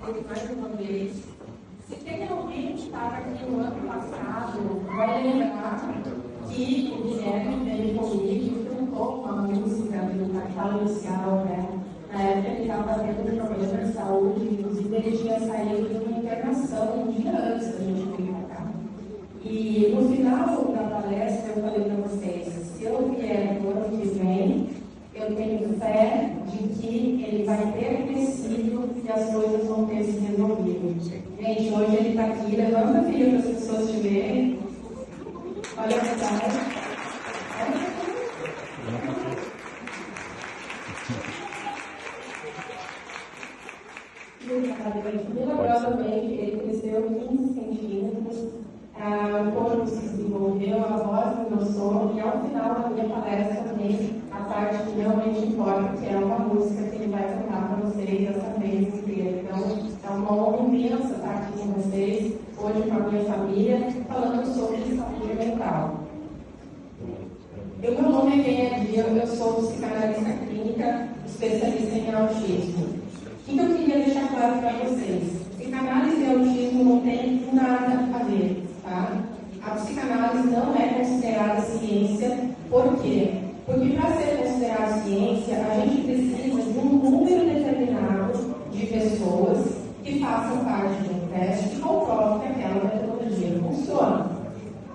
mais uma vez. Se tem alguém que estava aqui no ano passado, vai lembrar que o Guilherme veio comigo e cantou uma música do Capital Inicial, né? Na época ele estava fazendo um problema de saúde, inclusive ele tinha saído de uma internação um dia antes da gente vir para cá. E no final da palestra eu falei para vocês, se eu vier no ano que vem, eu tenho fé de que ele vai ter crescido e as coisas vão ter se resolvido. Gente, hoje ele está aqui, levanta a filha para as pessoas te verem. Olha a verdade. Milagrosamente, ele cresceu 15 centímetros, o corpo se desenvolveu, a voz engrossou, e ao final da minha palestra também, a parte que realmente importa, que é uma música que ele vai cantar para vocês essa vez inteira. Então, é uma honra imensa estar aqui com vocês, hoje com a minha família, falando sobre saúde mental. Meu nome é Kenia Dia, eu sou psicanalista clínica, especialista em autismo. O que eu queria deixar claro para vocês? Psicanálise e autismo não tem nada a ver, tá? A psicanálise não é considerada ciência. Por quê? Porque para ser considerada ciência, a gente precisa de um número determinado de pessoas que façam parte de um teste que comprove que aquela metodologia funciona.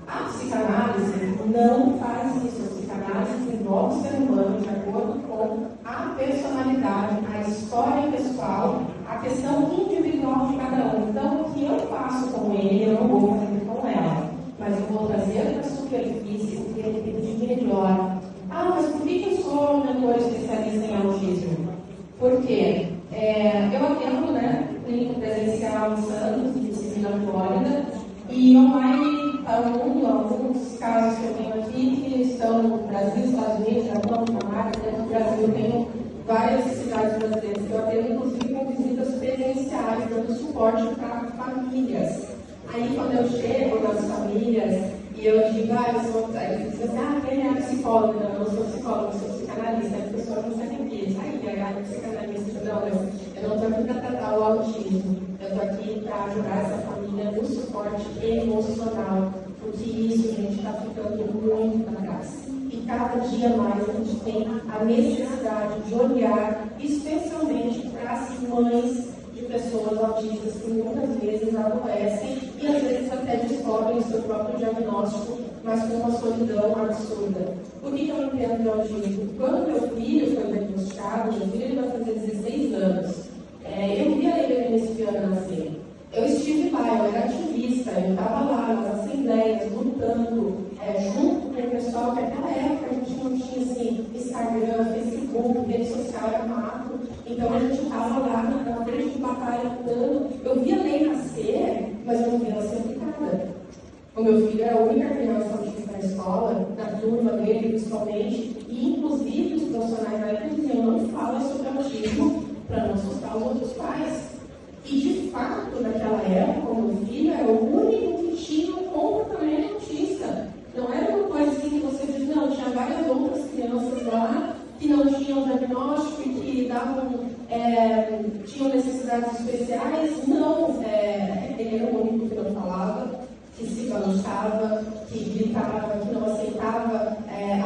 A psicanálise não faz isso. A psicanálise envolve o ser humano de acordo com a personalidade, a história pessoal, a questão individual de cada um. Então, o que eu faço com ele, eu não vou fazer com ela, mas eu vou trazer para a superfície o que ele tem de melhor. Ah, mas por que eu sou mentor especialista em autismo? Por quê? Eu atendo, né, clínico presencial em Santos, em na Flórida, e online, alguns casos que eu tenho aqui que estão no Brasil, Estados Unidos, Japão, Canadá, dentro do Brasil, eu tenho várias cidades brasileiras que eu atendo, inclusive com visitas presenciais, dando suporte para famílias. Aí, quando eu chego nas famílias e eu digo, eu sou, eles dizem assim, quem é psicóloga? Não, eu não sou psicóloga, eu sou psicanalista. As pessoas não sabem o que é. É psicanalista. Não, eu não estou aqui para tratar o autismo. Eu estou aqui para ajudar essa família no suporte emocional. Porque isso, gente, está ficando muito para trás. E cada dia mais a gente tem a necessidade de olhar, especialmente para as mães de pessoas autistas que muitas vezes adoecem e às vezes até descobrem o seu próprio diagnóstico, mas com uma solidão absurda. Por que eu entendo de autismo? Quando meu filho foi diagnosticado, meu filho ele vai fazer 16 anos, eu vi a ele nesse ano nascer. Eu estive lá, eu era ativista, eu estava lá nas assembleias, lutando, junto com o pessoal, que naquela época a gente não tinha assim, Instagram, Facebook, rede social, era mato. Então a gente estava lá na frente de batalha lutando. Eu vi a lei nascer, mas eu não vi ela ser aplicada. O meu filho era a única criança autista na escola, na turma dele principalmente, e inclusive os profissionais da época diziam, não fala sobre autismo para não assustar os outros pais. E de fato, naquela época, o meu filho era o único que tinha um comportamento autista. Não era uma coisa assim que você diz, não, tinha várias outras crianças lá que não tinham diagnóstico e que tinham necessidades especiais. Não, ele era o único que não falava, que se balançava, que gritava, que não aceitava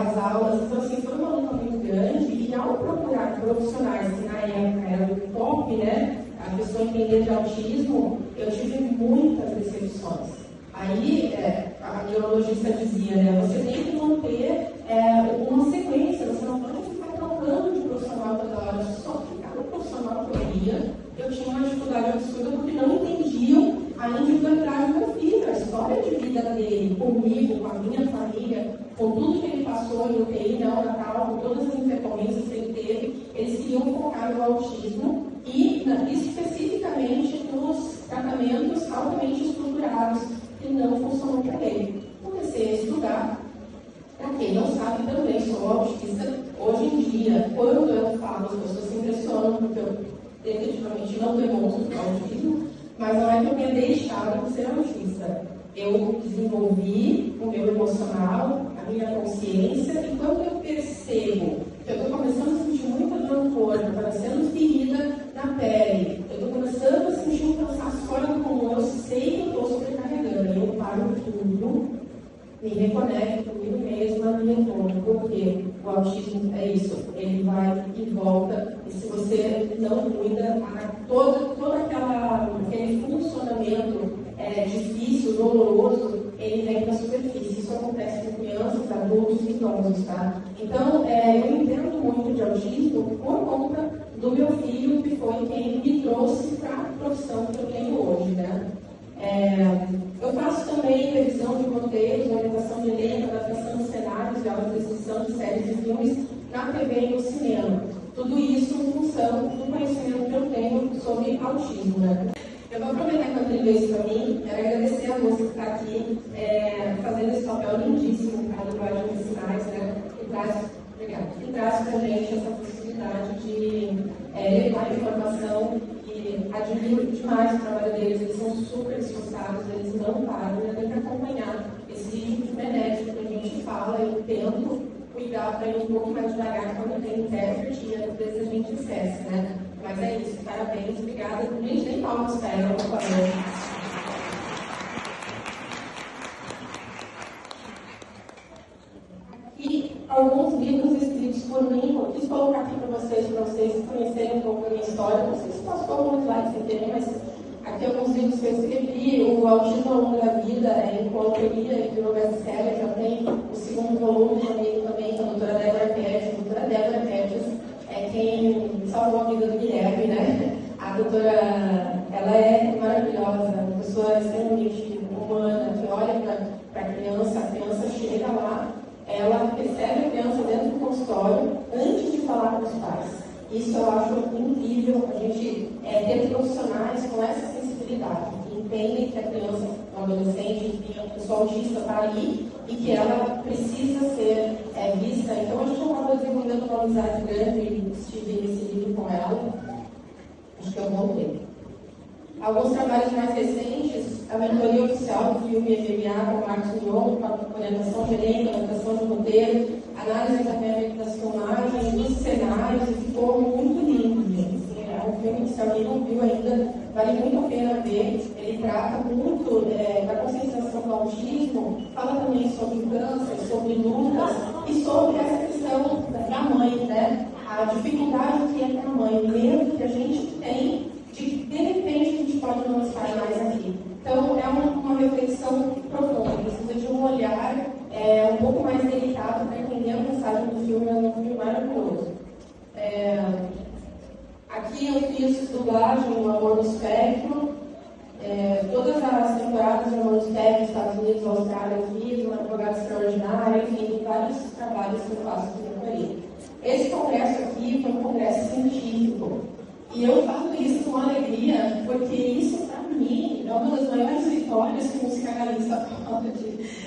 as aulas. Então, assim, foi uma luta muito grande. E ao procurar profissionais que na época eram do top, né? A pessoa entender de autismo, eu tive muitas decepções. Aí, a neurologista dizia, né, você tem que manter uma sequência, você não pode ficar trocando de profissional toda hora, só ficar no profissional que eu ia. Eu tinha uma dificuldade absurda porque não entendiam a individualidade do meu filho, a história de vida dele, comigo, com a minha família, com tudo que ele passou em UTI, neonatal, com todas as intercorrências que ele teve. Eles queriam focar no autismo e especificamente nos tratamentos altamente estruturados que não funcionam para ele. Comecei a estudar. Para quem não sabe, também sou autista. Hoje em dia, quando eu falo, as pessoas se impressionam, porque eu definitivamente não demonstro autismo, mas não é que eu tenha deixado de ser autista. Eu desenvolvi o meu emocional, a minha consciência, e quando eu percebo que eu estou começando a sentir muita dor no corpo, estou parecendo ferida na pele, eu estou começando a sentir me reconecto comigo mesma e retorno, porque o autismo é isso, ele vai e volta, e se você não cuida, todo aquele funcionamento difícil, doloroso, ele vem para a superfície. Isso acontece com crianças, adultos e idosos, tá? Então, eu entendo muito de autismo por conta do meu filho, que foi quem me trouxe para a profissão que eu tenho hoje, né? Eu faço também revisão de roteiros, orientação de elenco, adaptação de cenários, de audiodescrição de séries e filmes na TV e no cinema. Tudo isso em função do conhecimento que eu tenho sobre autismo, né? Eu vou aproveitar que eu tenho isso para mim, quero agradecer a moça que está aqui, fazendo esse papel lindíssimo para a linguagem de sinais, né? Que traz para a gente essa possibilidade de levar informação. Admiro demais o trabalho deles, eles são super esforçados, eles não param, eu tenho que acompanhar esse ritmo frenético que a gente fala, eu tento cuidar para ir um pouco mais devagar quando tem intérprete e às vezes a gente esquece, né? Mas é isso, parabéns, obrigada. A gente nem palmas para ela, por favor. E alguns livros escritos por mim, eu quis colocar aqui para vocês conhecerem um pouco da minha história. Não sei se passou alguns slides que tem, mas aqui alguns livros que eu escrevi. O Autismo ao Longo da Vida, em coautoria, que virou best-seller, já tem o segundo volume comigo também, com a doutora Débora Pérez. A doutora Débora Pérez é quem salvou a vida do Guilherme, né? A doutora, ela é maravilhosa, uma pessoa extremamente humana, que olha para a criança chega lá, ela recebe a criança dentro do consultório antes de falar com os pais. Isso eu acho incrível, a gente ter profissionais com essa sensibilidade, que entendem que a criança, o adolescente, que a pessoa autista está ali e que ela precisa ser vista. Então a gente acaba desenvolvendo uma amizade grande e estive nesse livro com ela. Acho que eu vou ler. Alguns trabalhos mais recentes, a mentoria oficial do filme MMA com Marcos Mion, com a orientação de elenco, adaptação de roteiro, análise das filmagens, dos cenários, e ficou muito lindo, gente. É um filme que, se alguém não viu ainda, vale muito a pena ver. Ele trata muito da conscientização do autismo, fala também sobre câncer, sobre lutas e sobre essa questão da mãe, né? A dificuldade que é para a mãe, o medo que a gente tem de repente a gente pode não estar mais aqui. Então é uma reflexão profunda, precisa de um olhar um pouco mais delicado para entender a mensagem do filme, é um filme maravilhoso. Aqui eu fiz dublagem no Amor no Espectro, todas as temporadas do Amor no Espectro, Estados Unidos, Austrália, eu fiz, uma advogada extraordinária, enfim, vários trabalhos que eu faço aqui na Coreia. Esse congresso aqui foi um congresso científico. E eu falo isso com alegria, porque isso, para mim, é uma das maiores vitórias que um psicanalista pode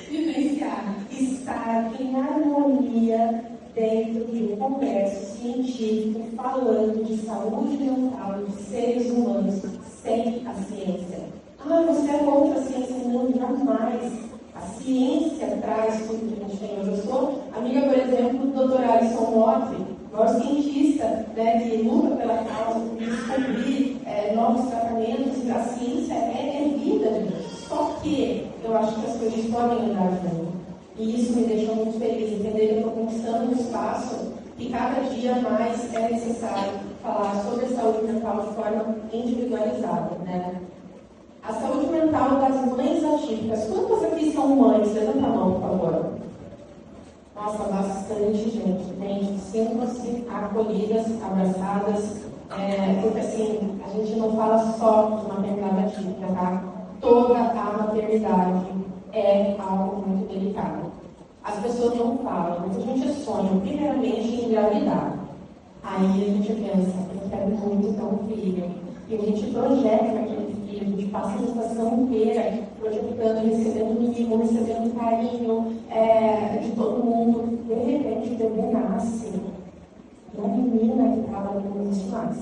vivenciar. Estar em harmonia dentro de um congresso científico falando de saúde mental de seres humanos sem a ciência. Você é contra a ciência? Não, jamais. A ciência traz tudo que a gente tem. Eu sou amiga, por exemplo, do Dr. Alisson Motti, maior cientista, né, que luta pela causa, por descobrir novos tratamentos. A ciência é vida, gente. Só que eu acho que as coisas podem andar junto. E isso me deixa muito feliz, entender que eu estou conquistando um espaço e cada dia mais é necessário falar sobre a saúde mental de forma individualizada, né? A saúde mental das mães atípicas. Quantas aqui são mães? Levanta a mão, por favor. Nossa, bastante gente. Sintam-se acolhidas, abraçadas, porque assim, a gente não fala só de maternidade atípica, tá? Toda a maternidade é algo muito delicado. As pessoas não falam, mas a gente sonha, primeiramente, em engravidar. Aí a gente pensa, eu quero muito ter um filho. E a gente projeta aquele filho, a gente passa a gestação inteira projetando, recebendo mimo, recebendo carinho de todo mundo. De repente o bebê nasce e a menina que estava ali não existe mais.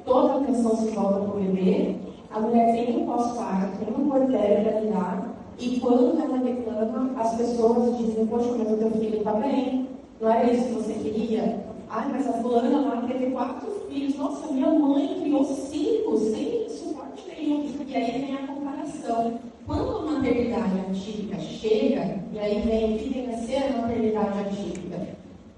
Toda a atenção se volta para o bebê, a mulher tem um pós-parto, tem um portério para lidar, e quando ela reclama, as pessoas dizem, poxa, mas o teu filho está bem, não era isso que você queria? Mas a fulana lá teve 4 filhos. Nossa, minha mãe criou 5, sem suporte nenhum. E aí vem a comparação. Quando a maternidade maternidade atípica chega, e aí vem o que vem a ser a maternidade atípica.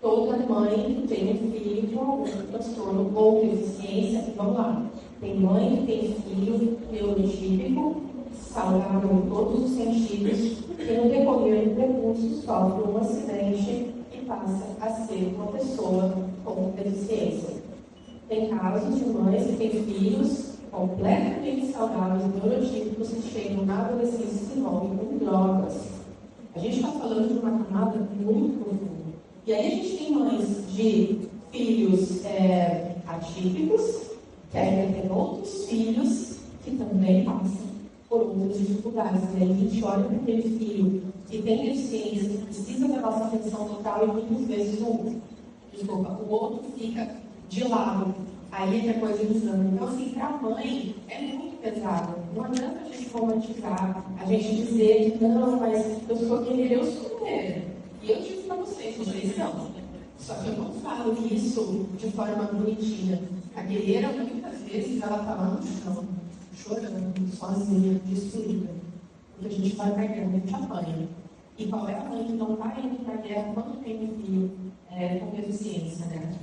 Toda mãe tem um filho com algum transtorno ou deficiência, e vamos lá. Tem mãe que tem filho neurotípico, saudável em todos os sentidos, que no decorrer do percurso sofre um acidente e passa a ser uma pessoa com deficiência. Tem casos de mães que têm filhos completamente saudáveis, neurotípicos, que chegam na adolescência e se envolvem com drogas. A gente está falando de uma camada muito profunda. E aí a gente tem mães de filhos atípicos, que ainda tem outros filhos que também passam por outras dificuldades. E aí a gente olha para aquele filho que tem deficiência, que precisa da nossa atenção total, e muitas vezes o outro fica de lado. Aí é que a coisa desanda. Então, assim, para a mãe é muito pesado. Não adianta a gente romantizar, a gente dizer que não, mas eu sou guerreira, eu sou guerreira. E eu digo para vocês não. Só que eu não falo isso de forma bonitinha. A guerreira, muitas vezes, ela está lá no chão, chorando, sozinha, destruída. Porque a gente vai para a guerra, a gente apanha. E qual é a mãe que não está indo para a guerra quando tem um filho com deficiência, né?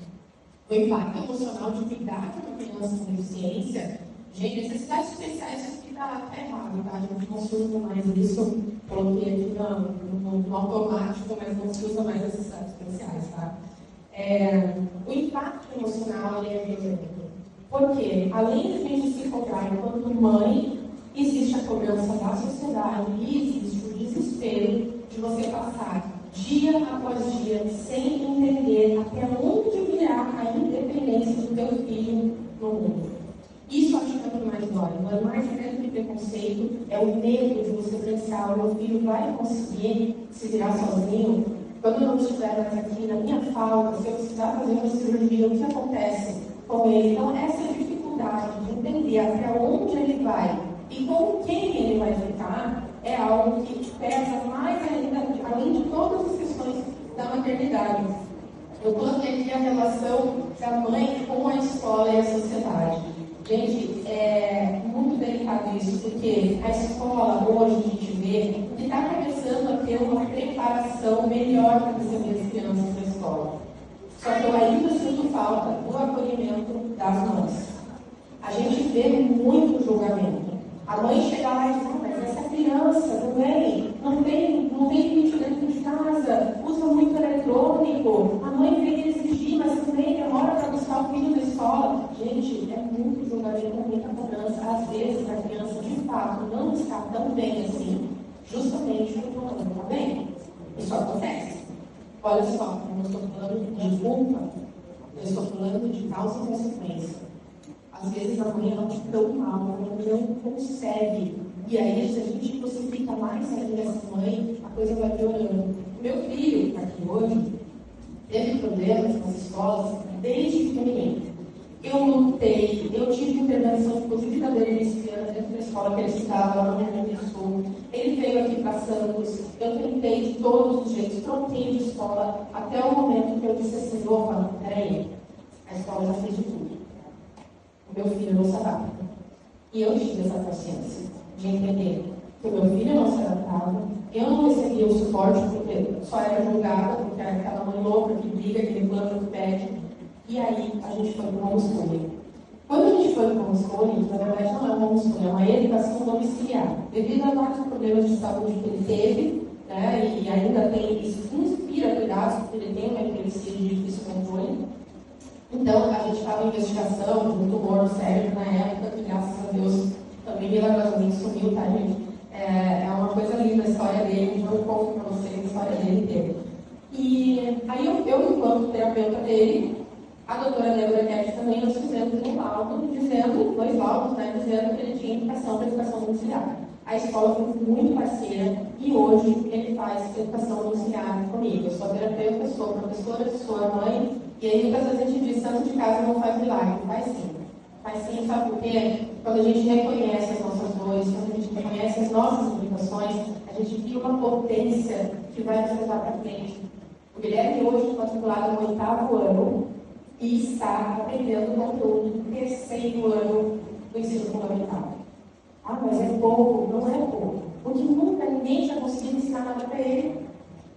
O impacto emocional de cuidar de uma criança com deficiência, gente, necessidades especiais, isso aqui está errado, tá? A gente não se usa mais isso, coloquei aqui no automático, mas não se usa mais necessidades especiais, tá? O impacto emocional é violento. Porque, além de a gente se cobrar enquanto mãe, existe a cobrança da sociedade e existe o desespero de você passar dia após dia sem entender até onde virá a independência do teu filho no mundo. Isso acho que é o que mais dói. Não é mais medo de preconceito, é o medo de você pensar: o meu filho vai conseguir se virar sozinho? Quando eu não estiver mais aqui, na minha falta, se eu precisar fazer uma cirurgia, o que acontece com ele? Então, essa dificuldade de entender até onde ele vai e com quem ele vai ficar é algo que pesa mais ainda, além de todas as questões da maternidade. Eu coloquei aqui a relação da mãe com a escola e a sociedade. Gente, é muito delicado isso, porque a escola, hoje, a gente vê que está começando a ter uma preparação melhor para receber as crianças na escola. Só que eu ainda sinto falta do acolhimento das mães. A gente vê muito julgamento. A mãe chega lá e diz: mas essa criança não tem limite dentro de casa, usa muito eletrônico, a mãe vem exigir, mas também demora para buscar o filho da escola. Gente, é muito julgamento, muita cobrança. Às vezes a criança, de fato, não está tão bem assim, justamente porque não está bem. Isso acontece. Olha só, eu não estou falando de culpa, eu estou falando de causa e consequência. Às vezes a mãe ela está tão mal, ela não consegue. E aí, se a gente crucifica mais ainda essa mãe, a coisa vai piorando. Meu filho, que está aqui hoje, teve problemas nas escolas desde pequenininho. Eu lutei, eu tive intervenção, inclusive da Beneficiana, dentro da escola que ele estudava, lá no Rio Grande do Sul. Ele veio aqui para Santos, eu tentei de todos os jeitos, troquei de escola, até o momento que eu disse assim: opa, peraí, a escola já fez de tudo. O meu filho não se adapta. E eu tive essa consciência de entender que o meu filho não se adaptava, eu não recebia o suporte porque só era julgada, porque era aquela mãe louca que briga, que reclama, que pede. E aí a gente foi para o homeschooling. Quando a gente foi para o homeschooling, na verdade não é um homeschooling, é uma educação domiciliar. Devido a vários problemas de saúde que ele teve, né, e ainda tem, isso inspira cuidados, porque ele tem uma epilepsia de difícil controle. Então, a gente estava em investigação de um tumor no cérebro na época, que graças a Deus também milagrosamente sumiu, tá, gente? É uma coisa linda a história dele, então eu conto para vocês a história dele inteira. E aí eu enquanto terapeuta dele, a doutora Débora Guedes também, nós fizemos um laudo, dois laudos, né, dizendo que ele tinha indicação para educação domiciliar. A escola foi muito parceira e hoje ele faz educação domiciliar comigo. Eu sou terapeuta, sou professora, sou mãe, e aí muitas vezes a gente diz: santo de casa não faz milagre. Faz sim. Faz sim, sabe por quê? Quando a gente reconhece as nossas dores, quando a gente reconhece as nossas limitações, a gente cria uma potência que vai nos levar para frente. O Guilherme hoje está matriculado no 8º ano e está aprendendo conteúdo do 3º ano do ensino fundamental. Ah, mas é pouco. Não é pouco. porque nunca ninguém tinha conseguido ensinar nada para ele.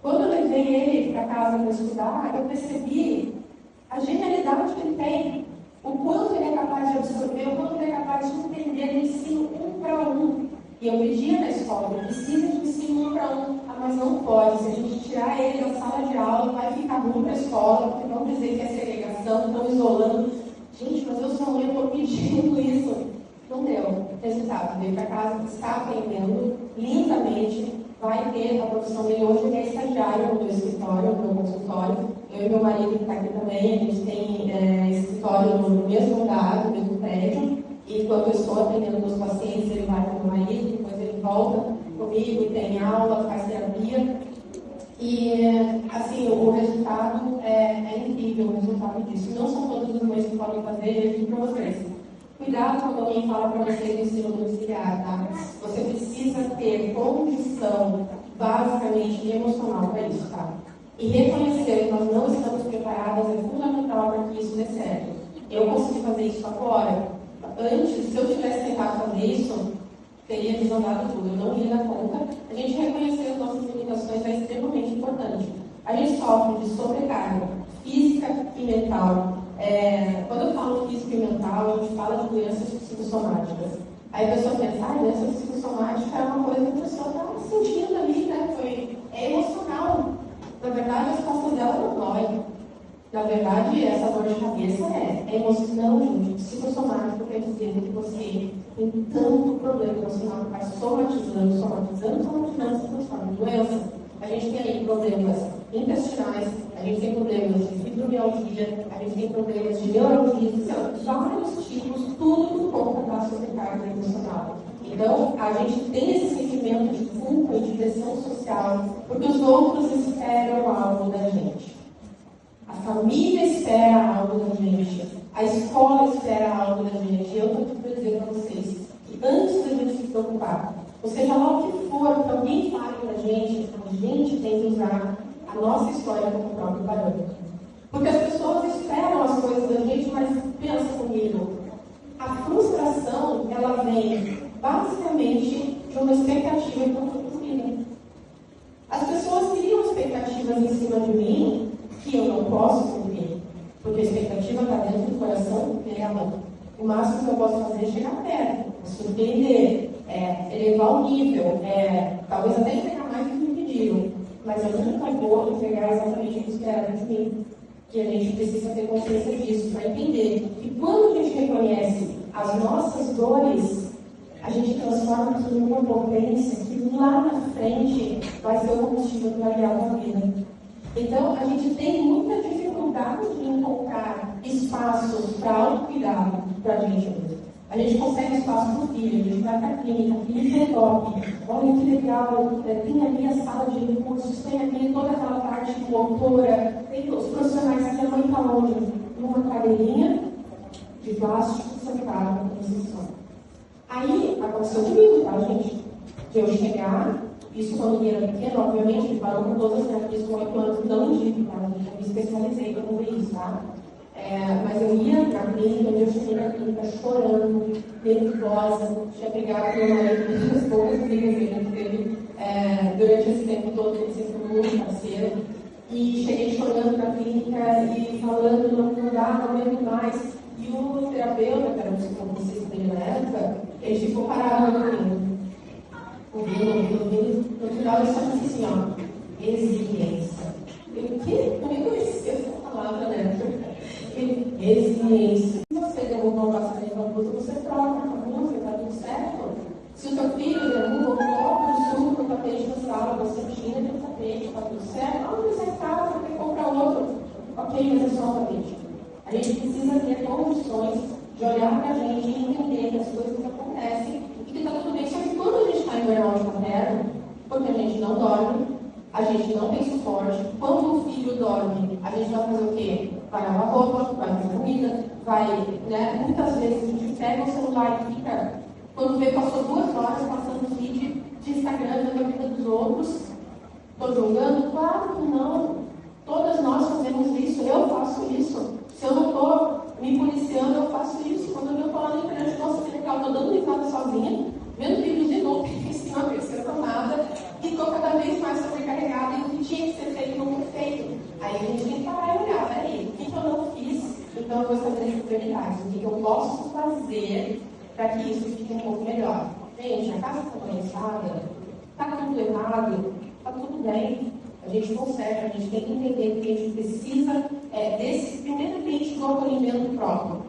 Quando eu levei ele para casa para estudar, eu percebi a genialidade que ele tem, o quanto ele é capaz de absorver, o quanto ele é capaz de entender o ensino um para um. E eu pedia na escola, precisa de ensino um para um. Ah, mas não pode, se a gente tirar ele da sala de aula, vai ficar ruim para a escola, porque vão dizer que é segregação, estão isolando. Gente, mas eu sou mãe, eu estou pedindo isso. Não deu. Resultado, veio para casa, está aprendendo lindamente, vai ter a profissão dele. Hoje ele é estagiário no meu escritório, no meu consultório. Eu e meu marido, que está aqui também, a gente tem escritório no mesmo lugar, no mesmo prédio. E quando eu estou atendendo os pacientes, ele vai com o meu marido, depois ele volta comigo, tem aula, faz terapia. E, assim, o resultado é incrível, o resultado disso. Não são todas as mães que podem fazer, eu digo para vocês. Cuidado quando alguém fala para vocês do ensino domiciliar, tá? Você precisa ter condição, basicamente, e emocional para isso, tá? E reconhecer que nós não estamos preparadas é fundamental para que isso dê certo. Eu consegui fazer isso agora. Antes, se eu tivesse tentado fazer isso, teria desandado tudo. Eu não ia dar conta. A gente reconhecer as nossas limitações é extremamente importante. A gente sofre de sobrecarga física e mental. Quando eu falo física e mental, a gente fala de doenças psicossomáticas. Aí a pessoa pensa, doença psicossomática é uma coisa que a pessoa está sentindo ali, né? É emocional. Na verdade, as costas dela não dói. Na verdade, essa dor de cabeça é emoção, gente. Psicossomático quer dizer que você tem tanto problema emocional que vai somatizando, se transforma em doença. A gente tem aí problemas intestinais, a gente tem problemas de fibromialgia, a gente tem problemas de neurologia, vários tipos, tudo por conta da sobrecarga emocional. Então, a gente tem esse sentimento de culpa e de pressão social, porque os outros esperam algo da gente. A família espera algo da gente, a escola espera algo da gente. E eu estou aqui para dizer para vocês que antes da gente se preocupar, ou seja lá o que for, que alguém fale para a gente tem que usar a nossa história como próprio parâmetro. Porque as pessoas esperam as coisas da gente, mas pensa comigo, a frustração, ela vem basicamente de uma expectativa que não foi cumprida. As pessoas criam expectativas em cima de mim que eu não posso cumprir, porque a expectativa está dentro do coração dela. O máximo que eu posso fazer é chegar perto, surpreender, elevar o nível, talvez até entregar mais do que me pediram, mas eu nunca vou entregar exatamente o que esperaram de mim. Que a gente precisa ter consciência disso, para entender que quando a gente reconhece as nossas dores, a gente transforma aquilo em uma potência que lá na frente vai ser o combustível que vai guiar a vida. Então, a gente tem muita dificuldade de encontrar espaços para autocuidado para a gente mesmo. A gente consegue espaço para o filho, a gente vai para a clínica, o filho tem toque. Olha que legal, tem ali a sala de recursos, tem ali toda aquela parte motora, tem os profissionais que a mãe está onde? Numa cadeirinha de plástico sentada com posição. Aí, aconteceu comigo, tá, gente? De eu chegar, isso quando eu era pequeno, obviamente, ele parou com todas as terapias com 8 anos, não digo, tá? Eu me especializei para cobrir isso, tá? Mas eu ia na clínica, eu cheguei na clínica chorando, nervosa, tinha brigado com meu marido, as poucas brigas que a gente teve durante esse tempo todo, ele sempre foi muito parceiro. E cheguei chorando na clínica e falando, não dá, não aguento mais. E o terapeuta, que era um psicólogo na época, ele ficou parado ouvindo. No final ele só disse assim, ó, resiliência. Eu nem conhecia essa palavra, né? Resiliência. Se você derrubou uma bastante uma blusa, você troca a blusa, está tudo certo. Se o seu filho derruba, coloca o suco no tapete da sala, você tira do tapete, está tudo certo. Ah, mas é caro, você tem que comprar outro. Ok, mas é só o tapete. A gente precisa ter condições de olhar para a gente e entender que as coisas acontecem e que está tudo bem. Só que quando a gente está em burnout materno, porque a gente não dorme, a gente não tem suporte, quando o filho dorme, a gente vai fazer o quê? Vai lavar roupa, vai fazer comida, né? Muitas vezes a gente pega o celular e fica, quando vê, passou 2 horas passando vídeo de Instagram da vida dos outros. Estou julgando? Claro que não. Todas nós fazemos isso, eu faço isso. Se eu não estou me policiando, eu faço isso. Quando eu estou lá na internet, nossa, que legal, estou dando risada sozinha, vendo vídeos de novo. em cima, cresceu nada, e ficou cada vez mais sobrecarregada, e o que tinha que ser feito não foi feito. Aí a gente tem que parar e olhar, peraí, o que eu não fiz? Então eu vou estabelecer prioridades. O que eu posso fazer para que isso fique um pouco melhor? Gente, a casa está balançada, está tudo errado, está tudo bem. A gente consegue, a gente tem que entender que a gente precisa desse, primeiramente, do acolhimento próprio.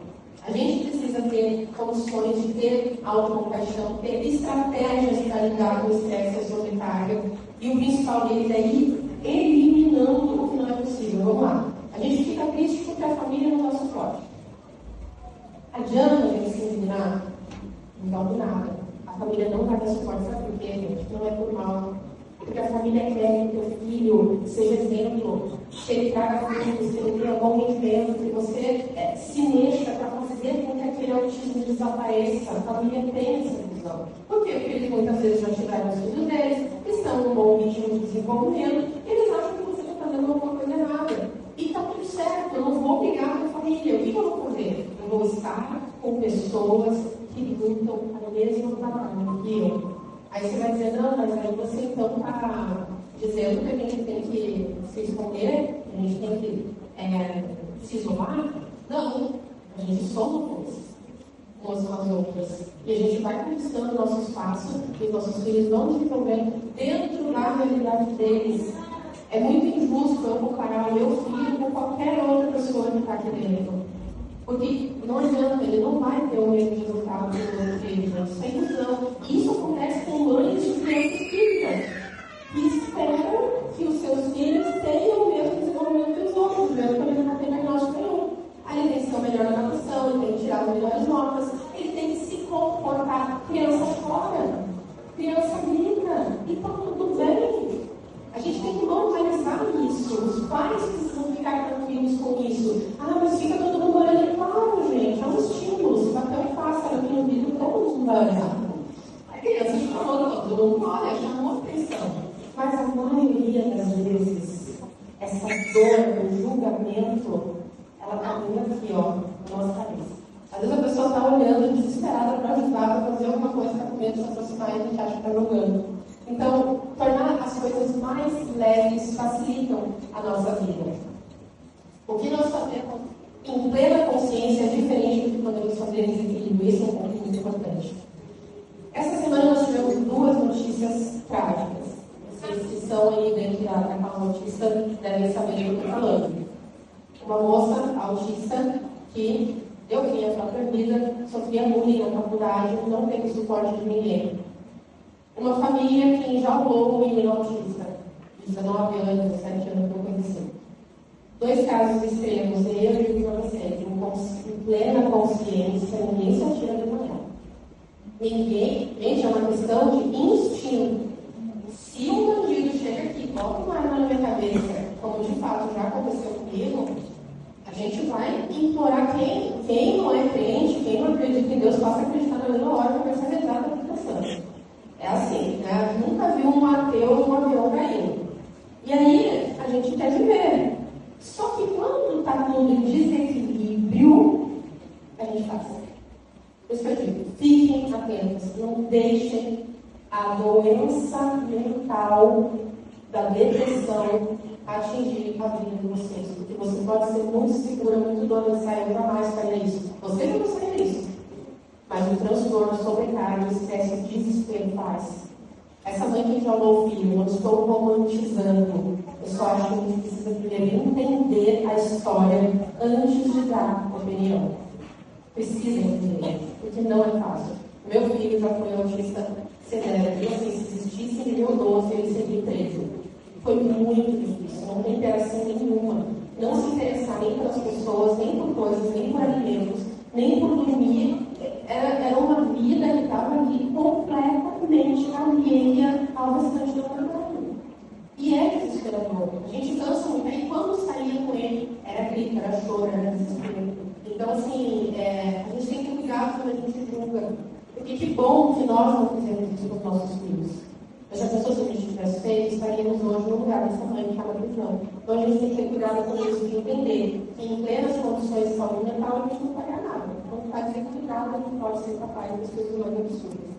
A gente precisa ter condições de ter autocompaixão, ter estratégias para lidar com o estresse e a sobrecarga. E o principal deles é ir eliminando o que não é possível. Vamos lá. A gente fica triste porque a família não dá suporte. Adianta a gente se indignar? Não dá nada. A família não vai dar suporte. Sabe por quê, gente? Não é por mal. Porque a família quer que o teu filho seja exemplo, que ele traga frutos, que ele tenha bom rendimento, que você se mexa para fazer com que aquele autismo desapareça. A família tem essa visão. Por quê? Porque eles muitas vezes já tiveram os filhos deles, estão num bom ritmo de desenvolvimento, e eles acham que você está fazendo alguma coisa errada. E está tudo certo, eu não vou brigar com a família. O que eu vou fazer? Eu vou estar com pessoas que lutam a mesma batalha que eu. Aí você vai dizer, não, mas aí você então está dizendo que a gente tem que se esconder, a gente tem que se isolar. Não, a gente soma umas com as outras. E a gente vai conquistando o nosso espaço e os nossos filhos vão se desenvolvendo dentro da realidade deles. É muito injusto eu comparar o meu filho com qualquer outra pessoa que está aqui dentro. Porque não adianta, ele não vai ter o mesmo resultado que o outro teve, sem ilusão. Isso acontece com mães de crianças espíritas, que esperam que os seus filhos tenham o mesmo desenvolvimento que os outros, mesmo quando ele não tem diagnóstico nenhum. Aí ele tem que ser o melhor na natação, ele tem que tirar as melhores notas, ele tem que se comportar. Criança chora, criança grita, e está tudo bem. A gente tem que normalizar isso. Os pais precisam ficar tranquilos com isso. Ah, mas fica todo mundo olhando. Claro, gente, é um estímulo. Se bater um pássaro aqui no vidro, todo mundo vai olhar. A criança chorou, todo mundo olha, chamou atenção. Mas a maioria das vezes, essa dor do julgamento, ela está vindo aqui, ó, na nossa cabeça. Às vezes a pessoa está olhando desesperada para ajudar, para fazer alguma coisa, está com medo de se aproximar e a gente acha que está jogando. Então, tornar as coisas mais leves facilitam a nossa vida. O que nós fazemos em plena consciência é diferente do que podemos fazer em desequilíbrio. Isso é um ponto muito importante. Essa semana nós tivemos duas notícias trágicas. Vocês que estão aí dentro da canal autista devem saber do que eu estou falando. Uma moça autista que deu fim à própria vida, sofria bullying na faculdade, não teve suporte de ninguém. Uma família que enjaulou um menino autista, de 19 anos, 17 anos, alguma coisa assim. Dois casos extremos, eu e o vocês, em plena consciência, ninguém se atira de manhã. Ninguém, gente, é uma questão de instinto. Se um bandido chega aqui, bota uma arma na minha cabeça, como de fato já aconteceu comigo, a gente vai implorar quem não é crente, quem não acredita em Deus, possa acreditar na mesma hora para essa rezada da aplicação. É assim, né? Nunca vi um ateu num avião caindo. E aí, a gente quer viver. Só que quando está tudo em desequilíbrio, a gente faz. Por isso que eu digo, fiquem atentos, não deixem a doença mental da depressão atingir a vida de vocês. Porque você pode ser muito segura, muito dona de sair, jamais faria isso. Você não faria isso. Mas o transtorno, sobrecarga, o estresse, o desespero faz. Essa mãe que enjaulou o filho, não estou romantizando. Eu só acho que a gente precisa primeiro entender a história antes de dar opinião. Precisa entender, porque não é fácil. Meu filho já foi autista severo. Eu sei, se existisse em nível 12, ele seria preso. Foi muito difícil, não tem interação nenhuma. Não se interessar nem pelas pessoas, nem por coisas, nem por alimentos, nem por dormir. Era uma vida que estava ali completamente alheia ao restante do mundo. E é desesperador. A gente cansa muito. Aí quando saía com ele, era grito, era choro, era desespero. Então, assim, a gente tem que cuidar quando a gente julga. Porque que bom que nós não fizemos isso com os nossos filhos. Mas a pessoa, se a gente tivesse feito, estaríamos hoje no lugar dessa mãe que está na prisão. Então a gente tem que ter cuidado com isso de entender que em plenas condições de saúde mental a gente não faria nada. Então, está desequilibrado, a gente pode ser capaz das coisas mais absurdas.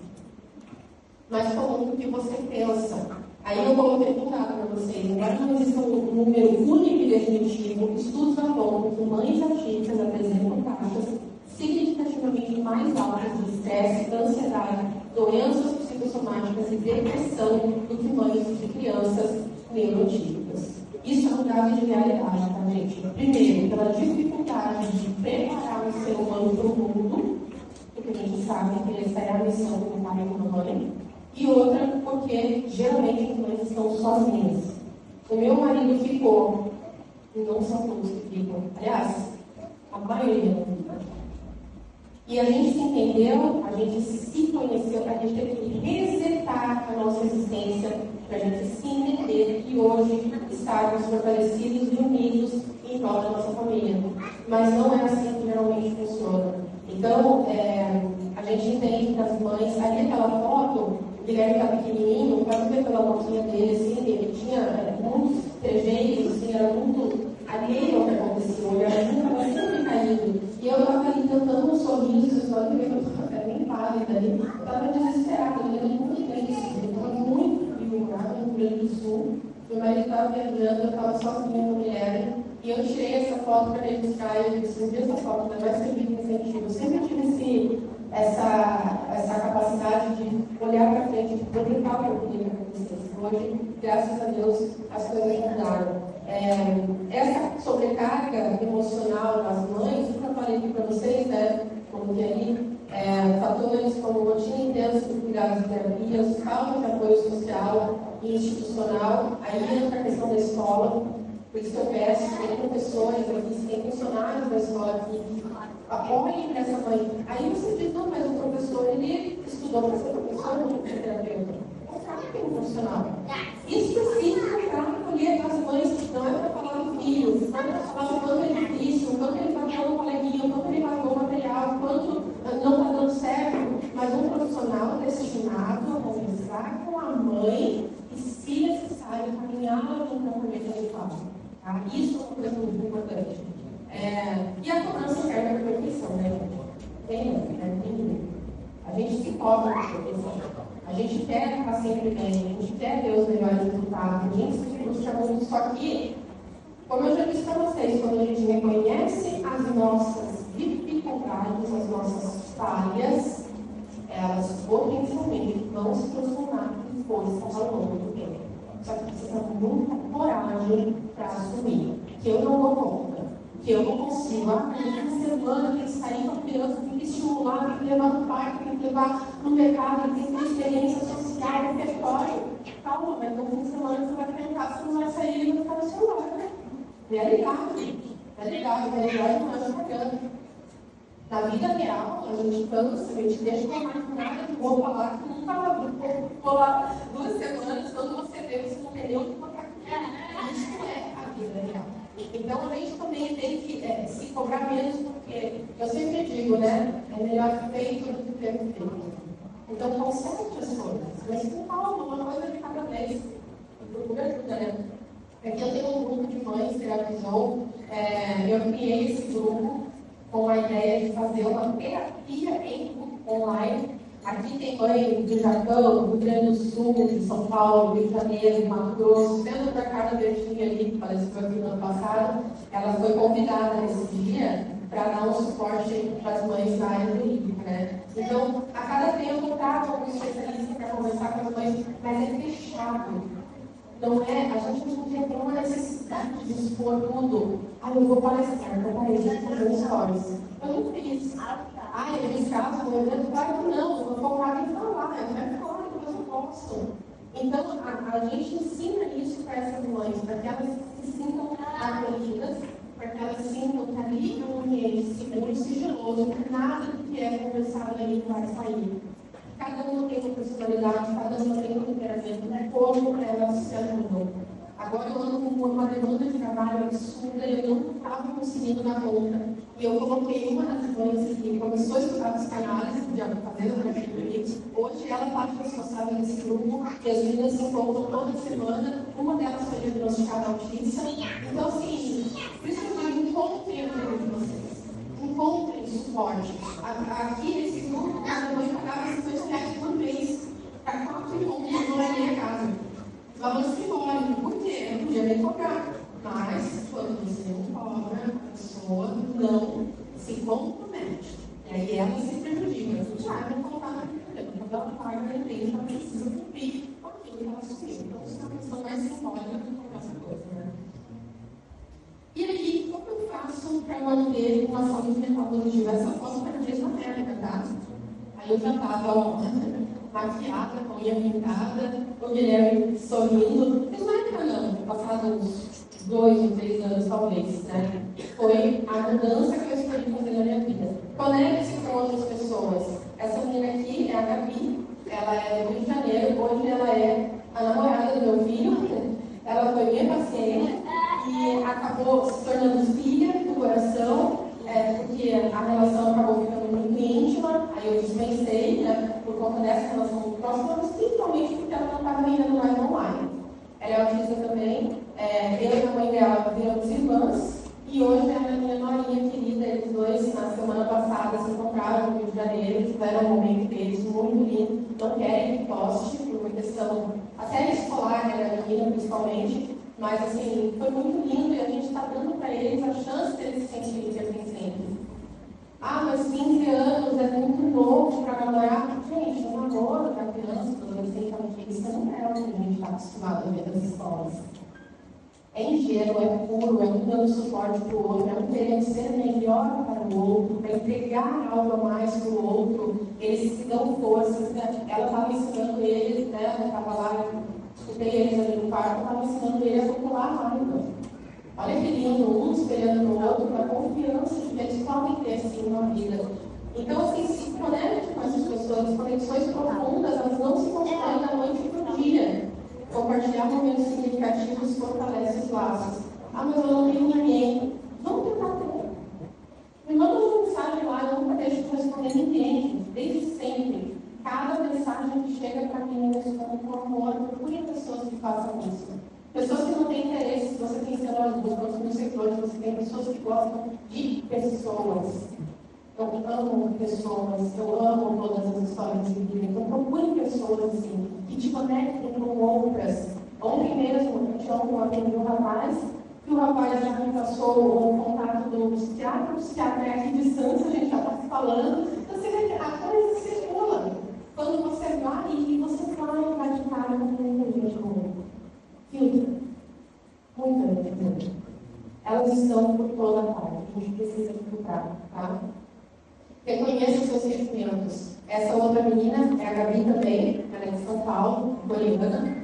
mais comum do que você pensa. Aí eu coloquei um dado para vocês. Embora não exista um número único e definitivo, estudos apontam que mães autistas apresentam taxas significativamente mais altas de estresse, ansiedade, doenças psicossomáticas e depressão do que mães de crianças neurotípicas. Isso é um dado de realidade, tá, gente? Primeiro, pela dificuldade de preparar o ser humano para o mundo, porque a gente sabe que essa é a missão do pai e da mãe. E outra, porque geralmente as mães estão sozinhas. O meu marido ficou, e não são todos que ficam, aliás, a maioria. E a gente se entendeu, a gente se conheceu, a gente teve que resetar a nossa existência para a gente se entender e hoje estarmos fortalecidos e unidos em prol da nossa família. Mas não é assim que geralmente funciona. Então, a gente entende que as mães, ali aquela foto, o Guilherme está pequenininho, pode ver pela boquinha dele, assim, ele tinha muitos trejeitos, assim, era muito alheio ao que aconteceu, ele era sempre caído. E eu estava ali tentando um sorriso, vocês podem ver que eu estava bem pálida ali, eu estava desesperada, eu era muito triste, eu estava muito frio, no Rio Grande do Sul, meu marido estava viajando, eu estava sozinha com a mulher, e eu tirei essa foto para registrar, e eu disse, um dia essa foto vai servir de incentivo. Eu sempre tive essa capacidade de olhar para frente, de publicar o que eu queria para vocês. Hoje, graças a Deus, as coisas mudaram. Essa sobrecarga emocional das mães, como eu falei aqui para vocês, né? Como que aí, fatores como rotina intensa de cuidados de terapias, falta de apoio social e institucional, aí entra a questão da escola. Por isso que eu peço, tem professores aqui, tem funcionários da escola que apoiem para essa mãe. Aí você diz, não, mas o professor, ele estudou para ser professor, não para ser terapeuta. O cara tem um profissional específico para acolher as mães, não é para falar do filho, não é para falar do quanto é difícil, o quanto ele pagou no coleguinha, o quanto ele pagou o material, o quanto não está dando certo, mas um profissional destinado a conversar com a mãe e, se necessário, caminhar no tratamento adequado. Tá? Isso é uma coisa muito importante. E a cobrança interna da perfeição, né? Tem. A gente se cobra de perfeição. A gente quer estar sempre bem, a gente quer ter os melhores resultados, a gente se frustra muito. Só que, como eu já disse para vocês, quando a gente reconhece as nossas dificuldades, as nossas falhas, elas potencialmente vão se transformar em força ao longo do tempo. Só que precisa muita coragem para assumir que eu não dou conta, que eu não consigo. Uma semana tem que sair com a criança, tem que estimular, tem que levar no parque, tem que levar no mercado, tem que ter experiência social, repertório. Calma, mas no fim de semana você vai ficar em casa, você não vai sair e vai ficar no celular, né? Realidade. Realidade não é propaganda. Na vida real, a gente cansa, a gente deixa uma maquinada de roupa lá, que nunca lavou, ficou lá 2 semanas, quando você vê, você não tem nem o que botar. Isso é a vida real. Então a gente também tem que se cobrar menos, porque eu sempre digo, né? É melhor feito do que perfeito. Então conserte as coisas, mas com calma, uma coisa de cada vez. Procura ajuda, né? Aqui eu tenho um grupo de mães que realizou, eu criei esse grupo com a ideia de fazer uma terapia em grupo online. Aqui tem mãe do Japão, do Rio Grande do Sul, de São Paulo, Rio de Janeiro, Mato Grosso, sendo da Carla Bertinha ali, que faleceu aqui no ano passado, ela foi convidada nesse dia para dar um suporte para as mães na área jurídica, né? Então, a cada tempo eu trago algum especialista para conversar com as mães, mas é fechado. Não é, a gente não tem uma necessidade de expor tudo. Eu vou palestrar, eu vou fazer stories. Eu não fiz. Eu fiz caso no evento, claro que não, eu vou focar em falar, eu quero falar, depois eu posso. Então, a gente ensina isso para essas mães, para que elas se sintam acolhidas, para que elas sintam que ali é um ambiente seguro e sigiloso, que nada do que é conversado ali vai sair. Cada uma tem uma personalidade, cada uma tem um temperamento, como elas se ajudam. Agora eu ando com uma demanda de trabalho absurda e eu não estava conseguindo dar conta. E eu coloquei uma das mães que começou a estudar psicanálise, já fazendo a prática. Hoje ela parte responsável desse grupo e as meninas se encontram toda semana. Uma delas foi diagnosticada autista. Então, assim, por isso que eu digo, encontrem o grupo de vocês. Encontrem suporte. Aqui nesse grupo, cada mãe pagava R$50 por mês para precisa cumprir com aquilo que ela assumiu. Então, isso é uma questão mais simbólica do que qualquer outra coisa, né? E aí, como eu faço para manter uma saúde mental positiva? Essa foto foi na mesma época, tá? Aí eu já estava maquiada, com a unha pintada, o Guilherme sorrindo. Mas não é época não, passado uns 2 ou 3 anos talvez, né? Foi a mudança que eu escolhi fazer na minha vida. Conecte-se com outras pessoas. Essa menina aqui é a Gabi, ela é do Rio de Janeiro, hoje ela é a namorada do meu filho. Ela foi minha paciente e acabou se tornando filha do coração, porque a relação acabou ficando muito íntima, aí eu dispensei, né, por conta dessa relação muito próxima, mas principalmente porque ela não estava ainda no mais online. Ela é autista também, eu e a mãe dela viramos irmãs, e hoje ela é minha norinha querida. Eles dois, na semana passada, se encontraram no Rio de Janeiro, tiveram um momento deles muito lindo, não querem que poste, por uma questão até escolar, né, da menina principalmente, mas assim, foi muito lindo e a gente está dando para eles a chance de eles se sentirem pertencentes. Ah, mas 15 anos é muito novo para namorar. Gente, o namoro para criança, adolescente, adolescente, não é o que a gente está acostumado a ver nas escolas. É ingênuo, é puro, é um dando suporte para o outro, é um querer ser melhor para o outro, para entregar algo a mais para o outro. Eles se dão forças, né? Ela estava ensinando eles, né? Eu estava lá, escutei eles ali no quarto, estava ensinando eles a popular a raiva. Olha que lindo, um espelhando no outro, na confiança de que eles podem ter assim uma vida. Então, assim, se conecte com essas pessoas, conexões profundas, elas não se constroem da noite para o dia. Compartilhar momentos significativos fortalece os laços. Ah, mas eu não tenho ninguém. Vamos tentar ter. Me manda uma mensagem lá, eu nunca deixo de responder ninguém, desde sempre. Cada mensagem que chega para mim, eu respondo com amor. Procure pessoas que façam isso. Pessoas que não têm interesse, se você tem células boas no setor, você tem pessoas que gostam de pessoas. Eu amo pessoas, eu amo todas as histórias de vida. Então procure pessoas assim, que te conectem com outras. Ontem mesmo, a gente atendi um rapaz, e o rapaz já me passou o contato do psiquiatra, o psiquiatra é aqui de Santos, a gente já está se falando. Então você vê que a coisa circula. Quando você vai e você vai de cara com muita gente ruim. Filtra. Muita gente ruim. Elas estão por toda parte. A gente precisa filtrar, tá? Reconheça os seus sentimentos. Essa outra menina é a Gabi também, ela é de São Paulo, boliviana.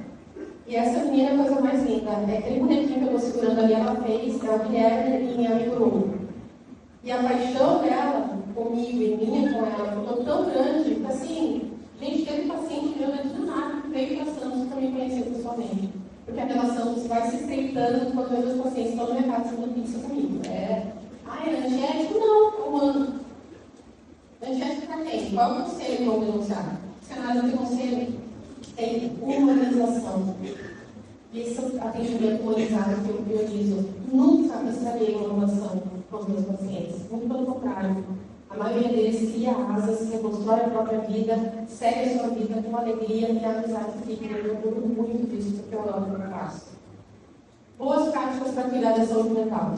E essa menina é a coisa mais linda. É aquele bonequinho que eu estou segurando ali, ela fez, é o Guilherme e minha amigurumi. E a paixão dela, comigo e minha com ela, ficou tão grande que assim, gente, teve paciente meu daqui do nada que veio passando para me conhecer pessoalmente. Porque a relação vai se estreitando quando os meus pacientes estão no mercado fazendo pizza comigo. É energético? Não, eu ando. Energético para quem? Qual é o conselho que eu vou denunciar? Psicanálise tem conselho? Tem humanização. Esse é o atendimento humanizado que eu priorizo. Nunca estraguei uma relação com os meus pacientes. Muito pelo contrário. A maioria deles cria asas, reconstrói a própria vida, segue a sua vida com alegria e a amizade fica. Eu procuro muito disso, porque eu amo o que eu faço. Boas práticas para cuidar da saúde mental.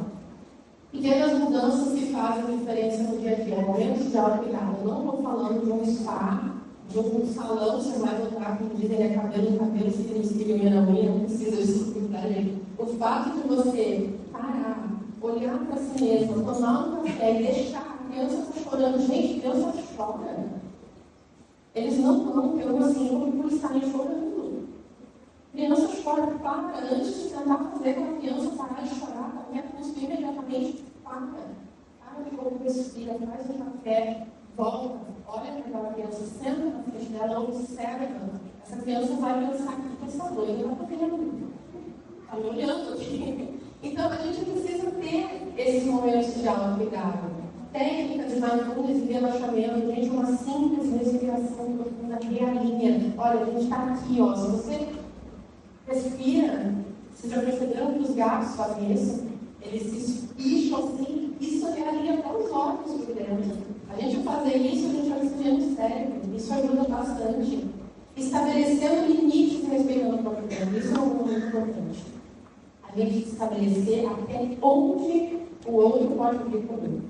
Pequenas mudanças que fazem diferença no dia a dia. Momentos de autocuidado. Eu não estou falando de um spa, de um salão, você vai voltar, como dizem, cabelo, se não unha na unha, não precisa disso, tá, gente? O fato de você parar, olhar para si mesmo, tomar um café e deixar a criança tá chorando. Gente, criança chora. Eles não vão ter uma assim por estarem chorando. Criança chora, para. Antes de tentar fazer com a criança parar de chorar, qualquer custo, imediatamente para. Para de pouco, respira, faz um café, volta, olha para aquela criança, senta na frente dela, observa. Essa criança vai pensar que essa doida está fazendo. Está me olhando aqui. Então, a gente precisa ter esses momentos de autocuidado. Técnica de mindfulness e relaxamento, gente, uma simples respiração profunda, linha. Olha, a gente está aqui, ó. Se você respira, vocês já perceberam que os gatos fazem isso? Eles se espicham assim, isso alinha até os olhos por dentro. A gente fazer isso, a gente vai respirando o cérebro. Isso ajuda bastante. Estabelecendo limites e respeitando o próprio tempo. Isso é muito importante. A gente estabelecer até onde o outro pode vir comigo.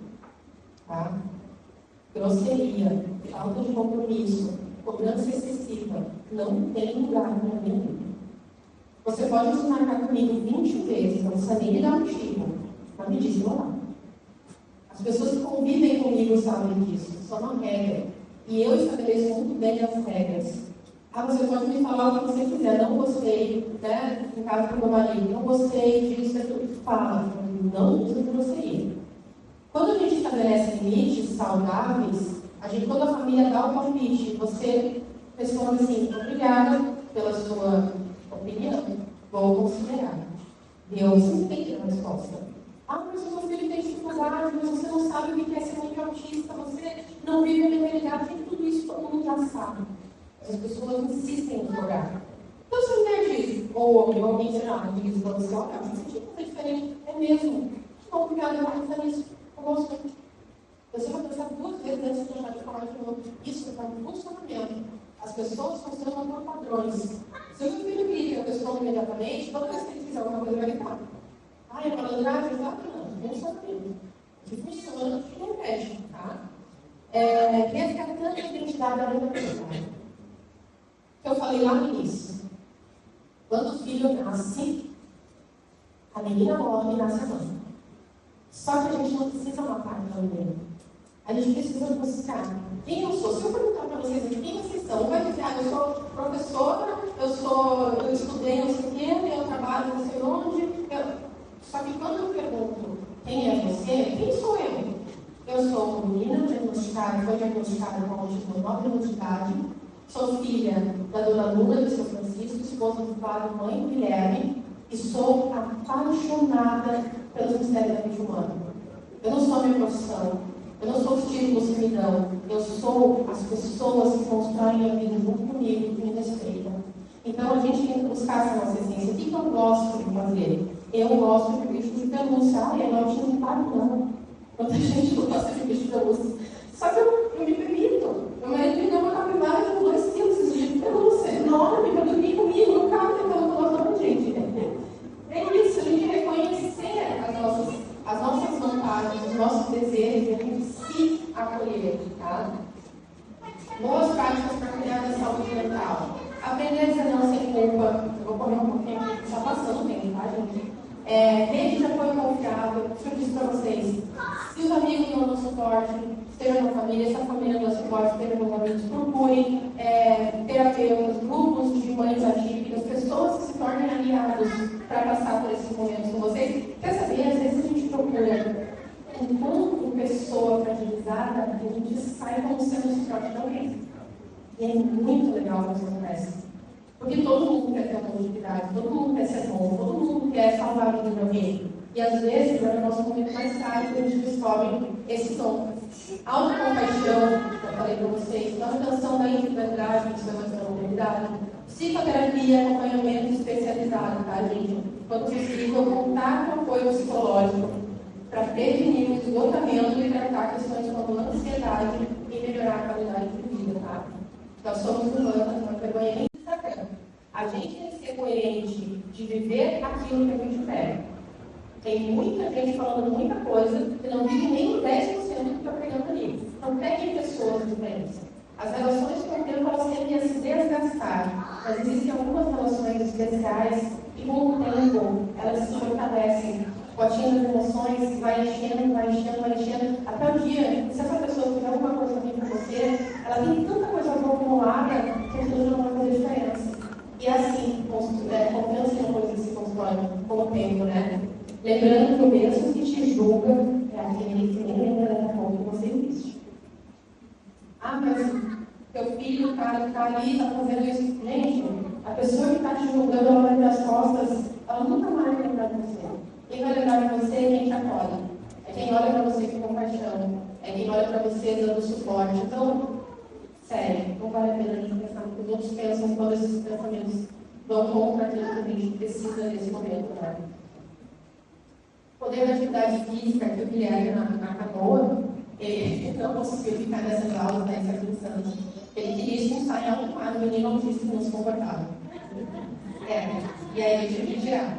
Tá? Grosseria, falta de compromisso, cobrança excessiva não tem lugar na minha vida. Você pode se marcar comigo 20 vezes, não precisa nem me dar um tiro, para me desmolar. As pessoas que convivem comigo sabem disso, isso é uma regra. E eu estabeleço muito bem as regras. Você pode me falar o que você quiser, não gostei, né? No caso do meu marido, não gostei disso, fala, não usa grosseria. Quando a gente estabelece limites saudáveis, quando a família dá o palpite, você responde assim, obrigada pela sua opinião, vou considerar. Deus entende a resposta. Mas o seu filho tem dificuldade, mas você não sabe o que é ser muito autista, você não vive a maternidade, tudo isso todo mundo já sabe. As pessoas insistem em jogar. Então, se a mulher diz, ou alguém, sei lá, diz para você, olha, você tinha que fazer diferente, é mesmo. Não, obrigada, eu vou fazer isso. Eu gosto. Você vai pensar 2 vezes antes de deixar de falar de novo. Isso é um funcionamento. As pessoas funcionam por padrões. Se o meu filho grita, eu respondo imediatamente, toda vez que ele fizer alguma coisa, vai gritar. É malandragem? Exato, não. Funcionamento. O que funciona, não pede, tá? Resgatando a identidade da maternidade. Que eu falei lá no início. Quando o filho nasce, a menina morre e nasce a mãe. Só que a gente não precisa matar a menina. A gente precisa buscar quem eu sou. Se eu perguntar para vocês aqui, quem vocês são? Vai dizer, eu sou professora, eu estudei não sei o quê, eu trabalho não sei onde. Só que quando eu pergunto quem é você, quem sou eu? Eu sou uma menina diagnosticada, foi diagnosticada com autismo 9 anos de idade. Sou filha da dona Lula de São Francisco, esposa do Flávio, mãe do Guilherme, e sou apaixonada pelos mistérios da mente humana. Eu não sou a minha profissão, eu não sou os títulos que me dão, eu sou as pessoas que constroem a vida junto comigo, que me respeitam. Então a gente tem que buscar essa nossa essência. O que eu gosto de fazer? Eu gosto de bicho de pelúcia. Eu não tinha vontade, não. Muita gente não gosta de bicho de pelúcia. Só que eu me permito. Meu marido me deu uma capivara de 2 quilos de pelúcia. Enorme, para dormir comigo no carro, tentando colocar, gente. É isso, a gente reconhecer as nossas vontades, os nossos desejos, e a gente se acolher, tá? Boas práticas para cuidar da saúde mental. Aprender a dizer não sem culpa. Eu vou correr um pouquinho, está passando bem, tá, gente? Rede de apoio confiável. Deixa eu dizer para vocês. Se os amigos não dão suporte, esteja na família, se a família não dá suporte, esteja com os amigos, procurem terapeutas, grupos de mães atípicas, pessoas que se tornem aliados para passar por esses momentos com vocês. Quer saber? Às vezes a gente procura, enquanto pessoa fragilizada, a gente sai como sendo suporte de alguém. E é muito legal quando isso acontece. Porque todo mundo quer ter uma longevidade, todo mundo quer ser bom, todo mundo quer salvar a vida de alguém. E às vezes é o nosso momento mais tarde que a gente descobre esse tom. Autocompaixão, que eu falei para vocês, manutenção da individualidade, que chama de longevidade, psicoterapia, acompanhamento especializado, tá, gente? Quando possível, contar com apoio psicológico para prevenir o esgotamento e tratar questões como ansiedade e melhorar a qualidade de vida, tá? Nós somos humanos, uma vergonha nem destacando. A gente tem que ser coerente de viver aquilo que a gente pega. Tem muita gente falando muita coisa que não vive nem 10% do que está pegando ali. Então, peguem pessoas diferentes. As relações com o tempo, elas têm que se desgastar. Mas existem algumas relações especiais e, com o tempo, elas se fortalecem. O potinho das emoções vai enchendo, até o dia, se essa pessoa tiver alguma coisa ruim para você, ela tem tanta coisa boa acumulada que aquilo já não vai fazer diferença. E assim, confiança em uma coisa que se constrói com o tempo, né? Lembrando que o mesmo que te julga é aquele que nem lembra da conta que você existe. Mas teu filho está ali, está fazendo isso. Gente, a pessoa que está te julgando, ela vai das costas, ela nunca mais vai lembrar de você. Quem vai lembrar de você é quem te acolhe. É quem olha para você com compaixão. É quem olha para você dando suporte. Então, sério, não vale a pena a gente pensar no que os outros pensam quando esses pensamentos vão contra aquilo que a gente precisa nesse momento, né? Poder da atividade física, que o Guilherme na canoa, ele não conseguiu ficar nessas aulas, né, esses anos. Ele queria expulsar em alto mar, o menino autista que não se comportava. E aí ele tive que tirar.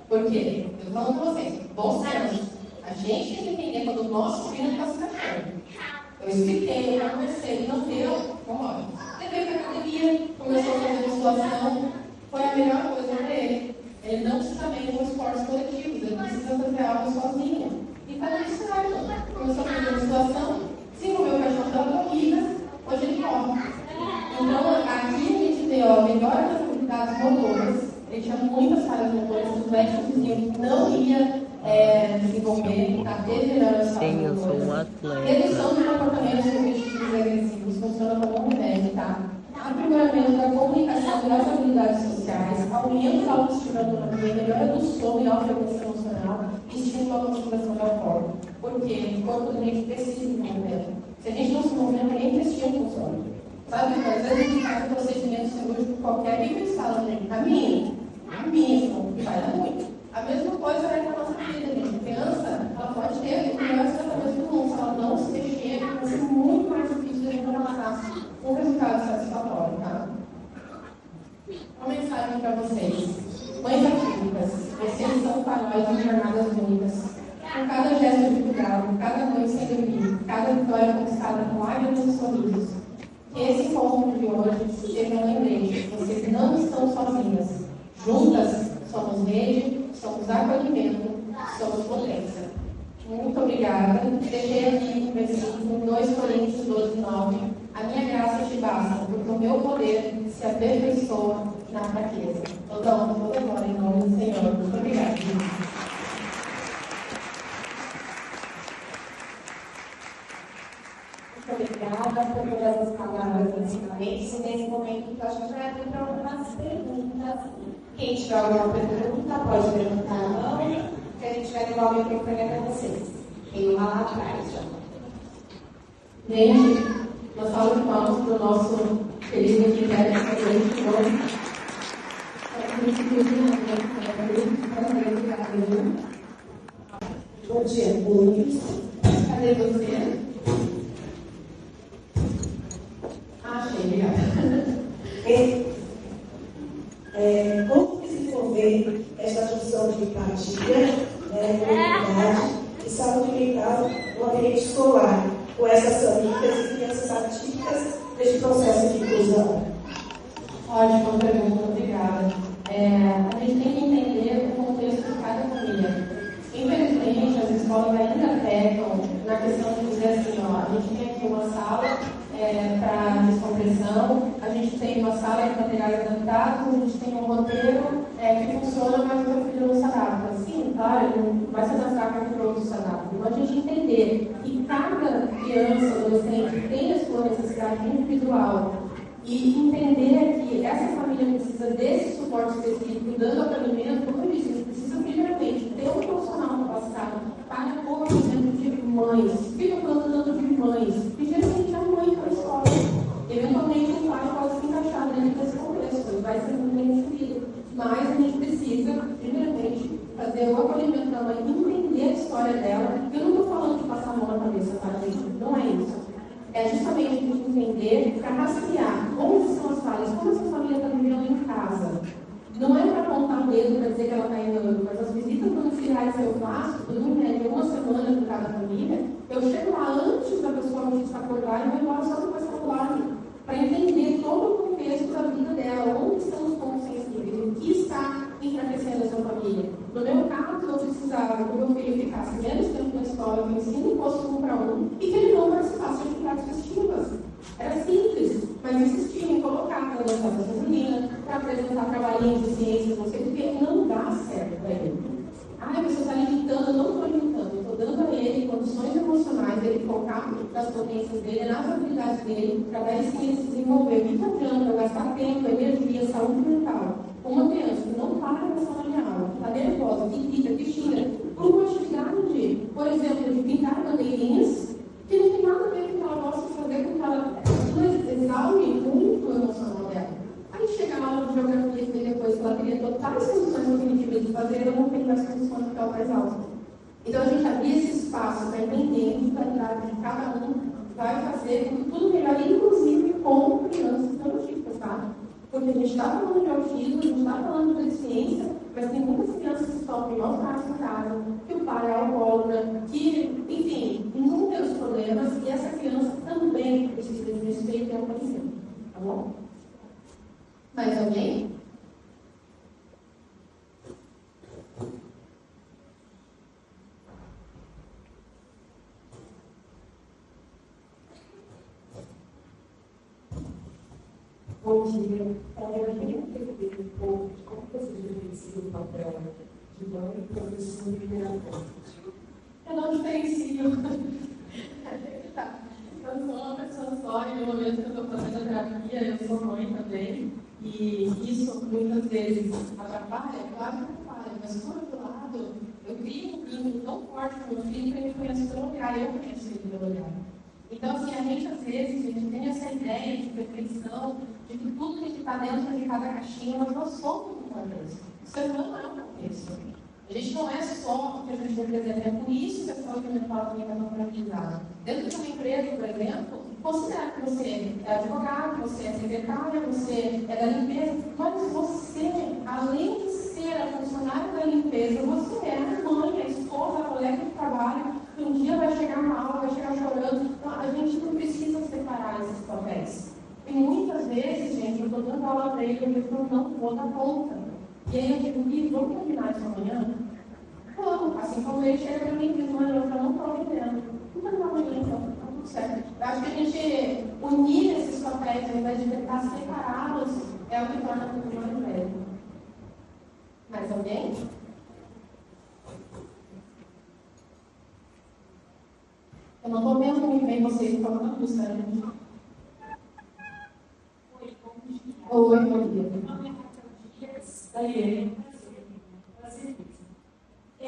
Por quê? Eu falo para vocês, bom senso. A gente tem que entender quando o nosso filho está se achando. Eu expliquei, eu conversei, ele não deu, vamos embora. Levei para doação foi a melhor coisa para ele. Ele não precisa mesmo de esforços coletivos, ele precisa fazer algo sozinho. E está dando certo. Começou a fazer musculação, desenvolveu o paixão pela corrida, hoje ele corre. Então, aqui a gente vê a melhora das habilidades motoras. Ele tinha muitas falhas motoras, os médicos diziam que não ia desenvolver, está deteriorando as falhas motoras. Redução de comportamentos repetitivos e agressivos funciona como um remédio, tá? Aprimoramento da comunicação e das habilidades sociais, aumento da autoestima e autonomia, melhora do sono e autoregulação emocional e estímulo à motivação da forma. Por quê? O corpo da gente precisa de movimento. Se a gente não se movimenta, nem intestino funciona. Sabe? Às vezes a gente faz um procedimento cirúrgico qualquer e eles falam, gente, caminha, que vai dar muito. A mesma coisa é com a nossa vida, gente. A criança, ela pode ter o melhor tratamento do mundo, se ela não se mexer, vai ser muito mais difícil de a gente alcançar um resultado satisfatório, tá? Uma mensagem para vocês. Mães atípicas, vocês são faróis de jornadas únicas. Com cada gesto de cuidado, cada noite sem dormir, cada vitória conquistada com lágrimas e sorrisos. Que esse encontro de hoje seja um lembrete. Vocês não estão sozinhas. Juntas, somos rede, somos acolhimento, somos potência. Muito obrigada. Deixei aqui o versículo 2 Coríntios 12, 9. A minha graça te basta, porque o meu poder se aperfeiçoa na fraqueza. Eu dou toda glória em nome do Senhor. Muito obrigada. Muito obrigada por todas as palavras ensinamentos. E nesse momento que a gente vai abrir para algumas perguntas. Quem tiver alguma pergunta, pode levantar a mão, que a gente vai levar o microfone para vocês. Tem uma lá atrás já. Gente, uma salva de palmas para o nosso querido Guilherme Carlos. Bom dia, Luiz. Cadê você? Achei, obrigada. Como desenvolver essa função de empatia, comunidade e saúde mental no ambiente escolar, com essas famílias e crianças atípicas neste processo de inclusão? Ótima pergunta, obrigada. A gente tem que entender o contexto de cada família. Infelizmente, as escolas ainda pecam na questão de dizer assim, ó, a gente tem aqui uma sala para descompressão, a gente tem uma sala de materiais adaptados, a gente tem um roteiro que funciona, mas o meu filho não se adapta. Sim, claro, ele não vai se adaptar com o outro se adapta. Então, a gente entender que cada criança, adolescente, tem a sua necessidade individual e entender que essa família precisa desse suporte específico, dando acolhimento, como eu disse, precisa primeiramente ter um profissional capacitado para pôr o exemplo de mães. Fica falando tanto de mães, porque geralmente a mãe para a escola. Eventualmente o pai pode se encaixar dentro desse contexto, ele vai ser muito bem inserido. Mas a gente precisa, primeiramente, fazer o acolhimento da mãe, entender a história dela. Eu não estou falando de passar a mão na cabeça, tá, gente? Não é isso. É justamente a gente entender, para rastrear onde são as falhas, como essa família está vivendo em casa. Não é para apontar o dedo para dizer que ela está errando, mas as visitas domiciliares que eu faço, tudo em média uma semana com cada família, eu chego lá antes da pessoa se acordar e vou embora só depois que ela dorme, para entender todo o contexto da vida dela, onde estão os pontos sensíveis, o que está enfraquecendo a sua família. No meu caso, eu precisava que o meu filho ficasse menos tempo na escola, que o ensino fosse 1 para 1, e que ele não participasse de atividades festivas. Era simples, mas insistia em colocar para dançar da feminina, para apresentar trabalhinhos de ciências, não sei o que, não dá certo para ele. Você está limitando, eu não estou limitando, eu estou dando a ele condições emocionais, ele focar nas potências dele, nas habilidades dele, para daí sim ele se desenvolver. O que não adianta gastar tempo, energia, saúde mental com uma criança que não para na sala de aula, está nervosa, que grita, que xinga, por uma atividade, por exemplo, de pintar bandeirinhas, que não tem nada a ver com o que ela gosta de fazer, com que ela exaure muito o emocional dela. Aí chega na aula de geografia e depois que ela teria totais condições cognitivas de fazer, ela não tem mais condições de ficar mais alta. Então a gente abrir esse espaço para entender a individualidade de cada um vai fazer com que tudo melhore, inclusive com crianças neurotípicas, tá? Porque a gente está falando de autismo, a gente está falando de deficiência, mas tem muitas crianças que sofrem maus tratos em casa, que o pai é alcoólatra, que, enfim, inúmeros problemas, e essa criança também precisa de respeito e acolhimento, tá bom? Mais alguém? Bom dia. Eu queria entender um pouco de como você diferencia o papel de mãe e professor de liderança. Eu não diferencio. Tá. Eu sou uma pessoa só e no momento que eu estou fazendo a terapia, eu sou mãe também. E isso muitas vezes atrapalha, claro que atrapalha, mas por outro lado, eu crio um vínculo tão forte com o meu filho que ele conhece pelo olhar, eu conheço ele pelo olhar. Então, assim, a gente, às vezes, tem essa ideia de perfeição, de que tudo que está dentro de cada caixinha, nós não somos um contexto. O ser humano não é um contexto. A gente não é só o que a gente representa. É por isso que a saúde mental também está tão fragilizada. Dentro de uma empresa, por exemplo, considera que você é advogado, você é secretária, você é da limpeza, mas você, além de ser a funcionária da limpeza, você é a mãe, a esposa, a colega de trabalho, que um dia vai chegar mal, vai chegar chorando. Então, a gente não precisa separar esses papéis. E muitas vezes, gente, eu estou dando aula para ele, eu falo, não vou dar conta. E aí eu digo, vamos combinar isso amanhã? Vamos. Assim como ele chega para mim e diz, mãe, eu não estou entendendo. Não vai amanhã, então, tá tudo certo. Eu acho que a gente unir esses papéis, ao invés de tentar separá-los, é o que torna tudo mais leve. Mais alguém? Eu não estou vendo muito bem vocês falando a música, né? Oi, bom dia.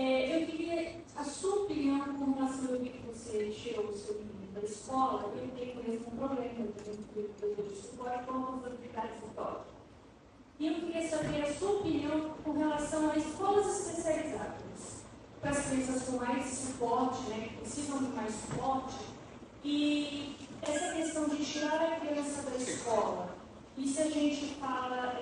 Eu queria a sua opinião com relação ao que você tirou o seu menino da escola. Eu tenho com esse problema, eu tenho de suporte como os atividades de toque. E eu queria saber a sua opinião com relação a escolas especializadas, para as crianças com mais suporte, né, que precisam de mais suporte, e essa questão de tirar a criança da escola. E se a gente fala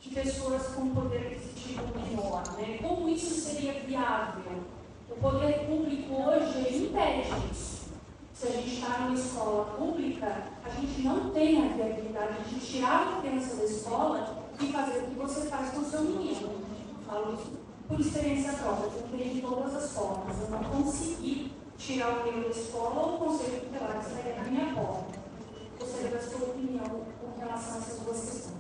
de pessoas com poder aquisitivo menor, né? Como isso seria viável? O poder público hoje impede isso. Se a gente está numa escola pública, a gente não tem a viabilidade de tirar a criança da escola e fazer o que você faz com o seu menino. Falo isso por experiência própria, eu tentei de todas as formas. Eu não consegui tirar o menino da escola ou o conselho tutelar que estaria na minha porta. Gostaria da sua opinião com relação a essas duas questões.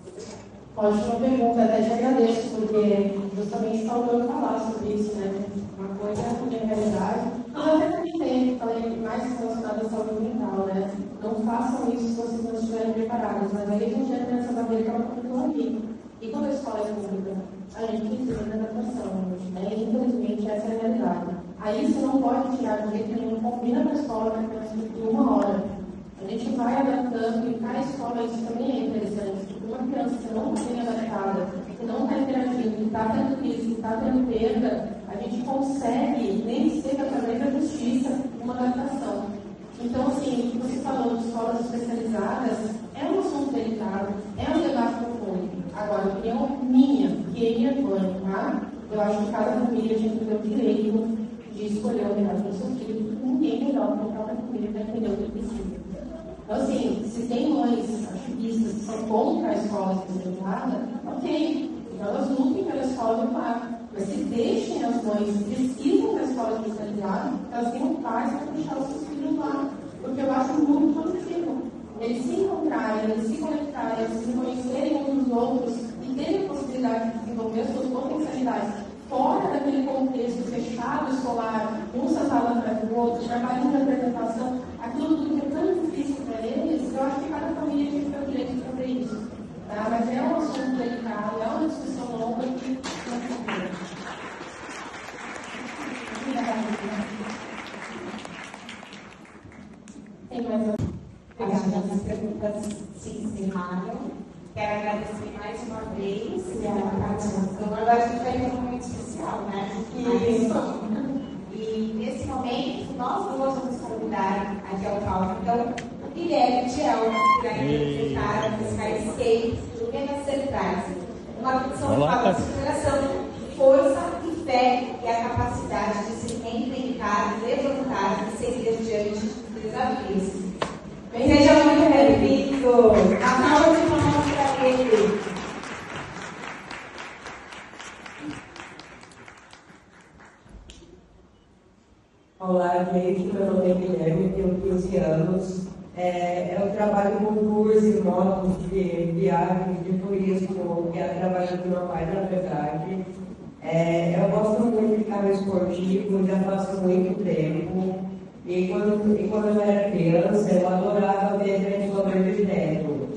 Ótima pergunta, até te agradeço, porque justamente está ouvindo falar sobre isso, né? Uma coisa é a minha realidade. Eu até também falei mais relacionado à saúde mental, né? Não façam isso se vocês não estiverem preparados, mas aí a gente entra nessa bandeira que ela comentou aqui. E quando a escola é pública, a gente precisa de adaptação, né? Infelizmente, essa é a realidade. Aí você não pode tirar de jeito nenhum, combina com a escola, né? Que é 1 hora. A gente vai adaptando e cada escola, isso também é interessante. Uma criança que não está bem adaptada, que não está interagindo, que está tendo risco, que está tendo perda, a gente consegue, nem que seja através da justiça, uma adaptação. Então, assim, o que você falou de escolas especializadas é um assunto delicado, é um debate profundo. Agora, a opinião minha, que é minha mãe, tá? Eu acho que cada família tinha que ter o direito de escolher o melhor para o seu filho, porque ninguém melhor que a própria família para entender o que precisa. Então, assim, se tem mães ativistas que são contra a escola especializada, ok, então elas lutem pela escola do lar. Mas se deixem as mães que precisam da escola especializada, elas tenham paz para deixar os seus filhos lá. Porque eu acho muito positivo. Eles se encontrarem, eles se conectarem, eles se conhecerem uns dos outros e terem a possibilidade de desenvolver as suas potencialidades fora daquele contexto fechado, escolar, um sentado atrás do outro, trabalhando na apresentação, aquilo tudo que é tão difícil para eles, eu acho que cada família tem que ter o direito de fazer isso. Tá? Mas é um assunto delicado, é uma discussão longa que não tem. Tem mais alguma? Obrigada, as perguntas se encerraram. Quero agradecer mais uma vez a participação. Agora a gente vai ter um momento especial, né? E nesse momento, nós duas vamos convidar aqui ao palco. Então, o Guilherme Tiel, que vai interpretar a música Escape, do Menas Centrais. Uma canção que fala de superação, força e fé e a capacidade de se reinventar, levantar e seguir diante dos desafios. Seja muito bem-vindo. A salva de palmas. trabalho com tours e motos de viagem, de turismo, que é o trabalho do meu pai, na verdade. Eu gosto muito de carro esportivo, já faço muito tempo. E quando eu era criança, eu adorava ver gente correr de teto.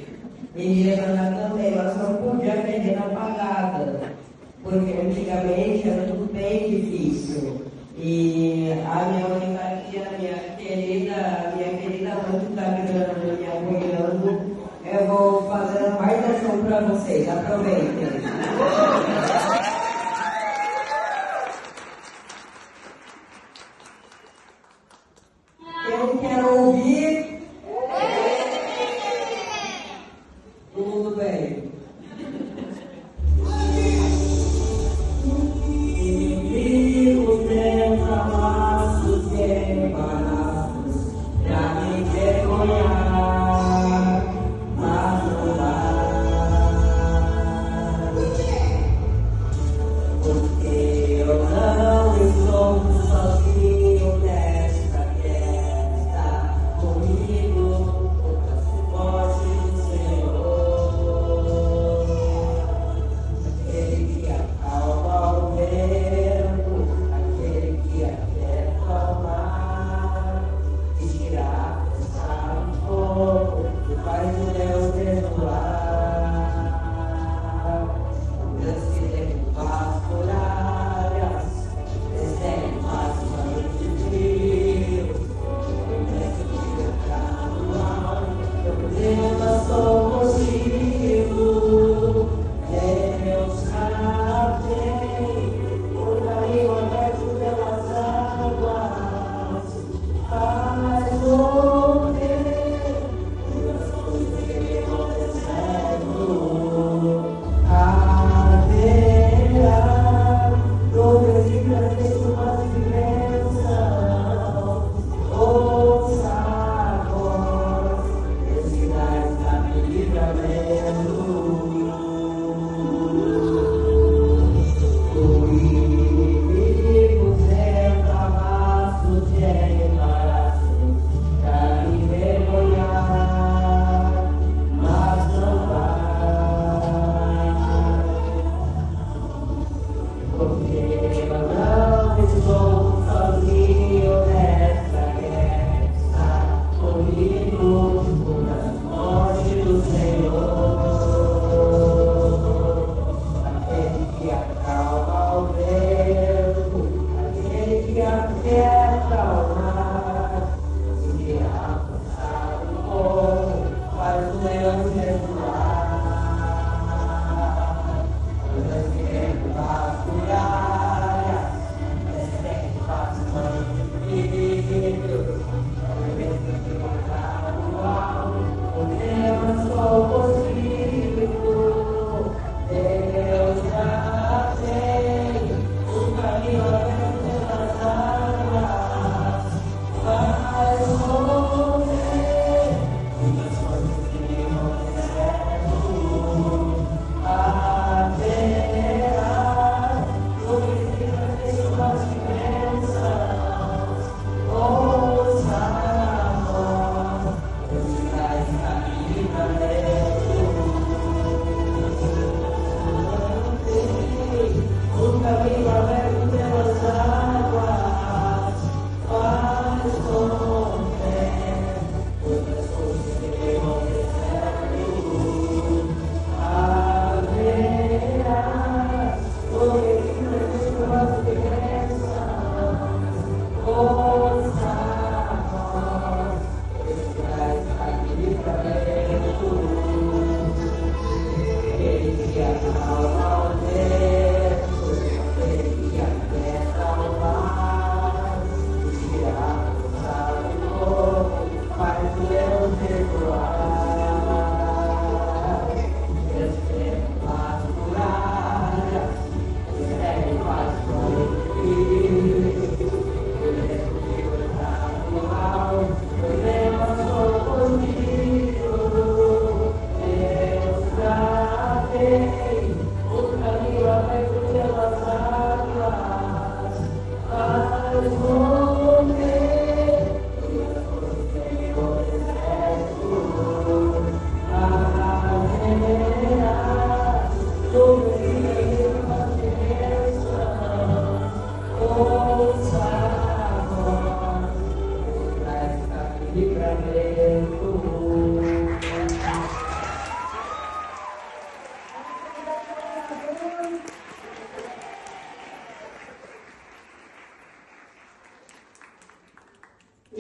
E ia andar também, mas não podia aprender na pagada, porque antigamente era tudo bem difícil. E a minha mãe está aqui, a minha querida mãe que está me apoiando. Eu vou fazer uma ação para vocês, aproveitem. Eu quero ouvir. Tudo bem. E os meus amassos separados pra me vergonhar, mas não dá.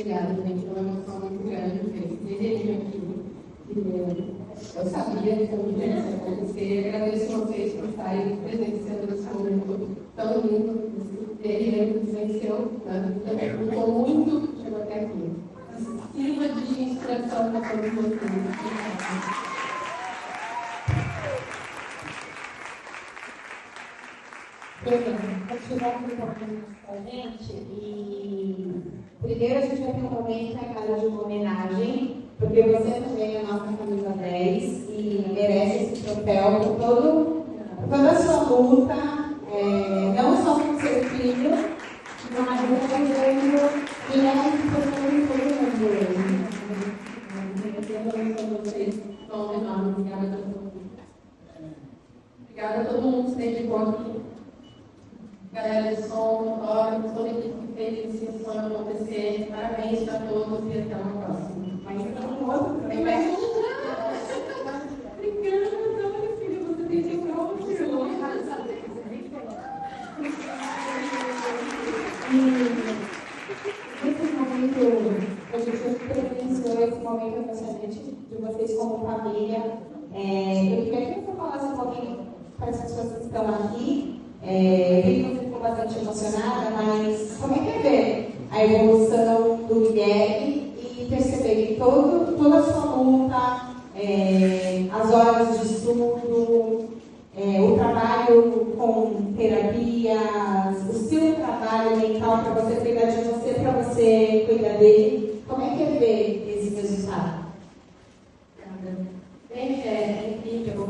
Obrigada, gente. É uma emoção muito grande ver esse desejo aqui. Eu sabia que ia acontecer. Agradeço vocês por estarem presenciando esse momento tão lindo. Ele venceu, também lutou muito, chegou até aqui. Sirva de inspiração para todos vocês. Continuando um pouquinho com a gente, e primeiro a gente vai ter um momento na casa de uma homenagem, porque você também é a nossa camisa 10 e merece esse troféu por toda a sua luta, não só com seu filho, mas defendendo mulheres que estão em todo mundo. Obrigada a todo mundo que se dedicou aqui. Galera de som, fotógrafos, toda a equipe que fez esse sonho acontecer. Parabéns para todos e até uma próxima. Mas tem um outro também. Tem mais um. Obrigada, minha filha. Você tem seu próprio. Nesse momento, a gente presenciou esse momento emocionante de vocês como família. Eu queria que você falasse um pouquinho para as pessoas que estão aqui. Ele ficou bastante emocionada, mas como é que é ver a evolução do Guilherme e perceber que toda a sua luta, as horas de estudo, o trabalho com terapias, o seu trabalho mental para você cuidar de você, para você cuidar dele, como é que é ver esse resultado? Gente, é incrível.